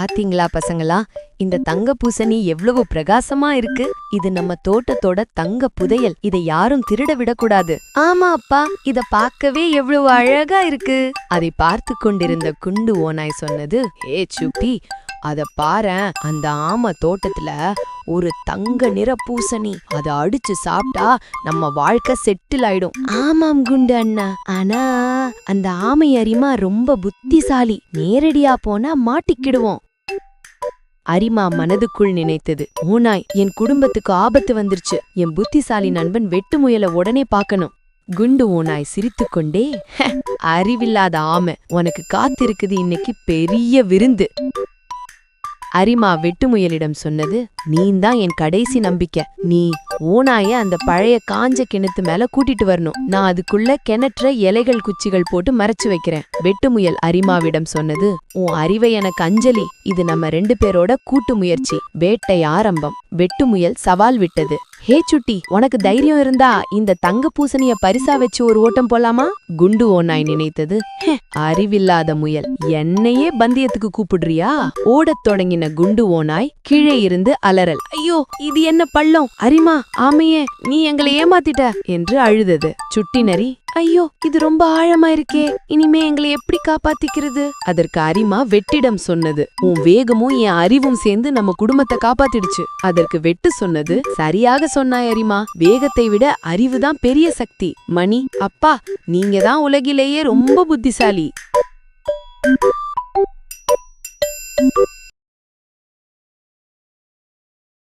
பாத்தீங்களா பசங்களா, இந்த தங்க பூசணி எவ்வளவு பிரகாசமா இருக்கு. இது நம்ம தோட்டத்தோட தங்க புதையல். இதை யாரும் திருட விடக்கூடாது. ஆமா அப்பா, இத பார்க்கவே எவ்வளவு அழகா இருக்கு. அதை பார்த்து கொண்டிருந்த குண்டு ஓநாய் சொன்னது, ஏ சுட்டி, அத பாரேன், அந்த ஆமை தோட்டத்துல ஒரு தங்க நிற பூசணி. அத அடிச்சு சாப்பிட்டா நம்ம வாழ்க்கை செட்டில் ஆயிடும். ஆமாம் குண்டு அண்ணா, ஆனா அந்த ஆமை அரிமா ரொம்ப புத்திசாலி. நேரடியா போனா மாட்டிக்கிடுவோம். அரிமா மனதுக்குள் நினைத்தது, ஓநாய், என் குடும்பத்துக்கு ஆபத்து வந்துருச்சு. என் புத்திசாலி நண்பன் வெட்டு முயலை உடனே பார்க்கணும். குண்டு ஓநாய் சிரித்துக்கொண்டே, அறிவில்லாத ஆமை, உனக்கு காத்திருக்குது இன்னைக்கு பெரிய விருந்து. அரிமா வெட்டுமுயலிடம் சொன்னது, நீந்தான் என் கடைசி நம்பிக்கை. நீ ஓநாய அந்த பழைய காஞ்ச கிணத்து மேல கூட்டிட்டு வரணும். நான் அதுக்குள்ள கிணற்ற இலைகள் குச்சிகள் போட்டு மறைச்சு வைக்கிறேன். வெட்டுமுயல் அரிமாவிடம் சொன்னது, உன் அறிவை எனக்கு அஞ்சலி. இது நம்ம 2 பேரோட கூட்டு முயற்சி. வேட்டை ஆரம்பம். வெட்டுமுயல் சவால் விட்டது, ஹே சுட்டி, உனக்கு தைரியம் இருந்தா இந்த தங்க பூசணிய பரிசா வச்சு ஒரு ஓட்டம் போலாமா? குண்டு ஓநாய் நினைத்தது, அறிவில்லாத முயல், என்னையே பந்தயத்துக்கு கூப்பிடுறியா? ஓடத் தொடங்கின குண்டு ஓநாய் கீழே இருந்து அலறல், ஐயோ, இது என்ன பள்ளம்? அரிமா, ஆமையே, நீ எங்களை ஏமாத்திட்ட என்று அழுதது. சுட்டி நரி, ஐயோ, இது ரொம்ப ஆழமா இருக்கே, இனிமே எங்களை எப்படி காப்பாத்திக்கிறது? அதற்கு அரிமா வெட்டிடம் சொன்னது, உன் வேகமும் என் அறிவும் சேர்ந்து நம்ம குடும்பத்தை காப்பாத்திடுச்சு. அதற்கு வெட்டு சொன்னது, சரியாக சொன்னாய் அரிமா, வேகத்தை விட அறிவுதான் பெரிய சக்தி. மணி, அப்பா, நீங்க தான் உலகிலேயே ரொம்ப புத்திசாலி.